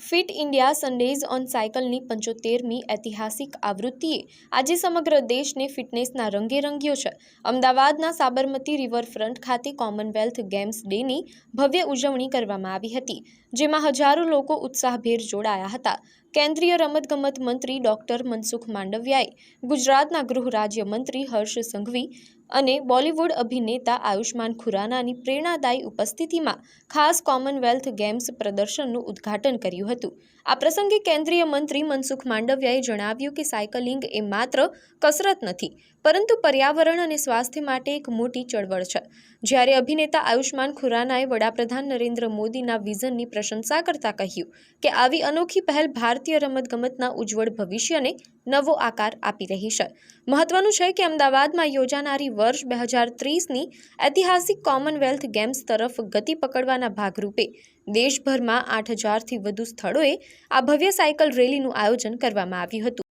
Fit India Sundays on સાયકલની 75મી ઐતિહાસિક આવૃત્તિએ આજે સમગ્ર દેશને ફિટનેસના રંગે રંગ્યો છે। અમદાવાદના સાબરમતી રિવરફ્રન્ટ ખાતે કોમનવેલ્થ ગેમ્સ ડેની ભવ્ય ઉજવણી કરવામાં આવી હતી, જેમાં હજારો લોકો ઉત્સાહભેર જોડાયા હતા। કેન્દ્રીય રમતગમત મંત્રી ડોક્ટર મનસુખ માંડવિયાએ, ગુજરાતના ગૃહ રાજ્યમંત્રી હર્ષ સંઘવી અને બોલિવૂડ અભિનેતા આયુષ્માન ખુરાનાની પ્રેરણાદાયી ઉપસ્થિતિમાં ખાસ કોમનવેલ્થ ગેમ્સ પ્રદર્શનનું ઉદ્ઘાટન કર્યું હતું। આ પ્રસંગે કેન્દ્રીય મંત્રી મનસુખ માંડવિયાએ જણાવ્યું કે સાયકલિંગ એ માત્ર કસરત નથી, પરંતુ પર્યાવરણ અને સ્વાસ્થ્ય માટે એક મોટી ચળવળ છે। જ્યારે અભિનેતા આયુષ્માન ખુરાનાએ વડાપ્રધાન નરેન્દ્ર મોદીના વિઝનની પ્રશંસા કરતા કહ્યું કે આવી અનોખી પહેલ ભારતીય રમતગમતના ઉજ્જવળ ભવિષ્યને નવો આકાર આપી રહી છે। મહત્વનું છે કે અમદાવાદમાં યોજાનારી વર્ષ 2030ની ઐતિહાસિક કોમનવેલ્થ ગેમ્સ તરફ ગતિ પકડવાના ભાગરૂપે દેશભરમાં 8000થી વધુ સ્થળોએ આ ભવ્ય સાયકલ રેલીનું આયોજન કરવામાં આવ્યું હતું।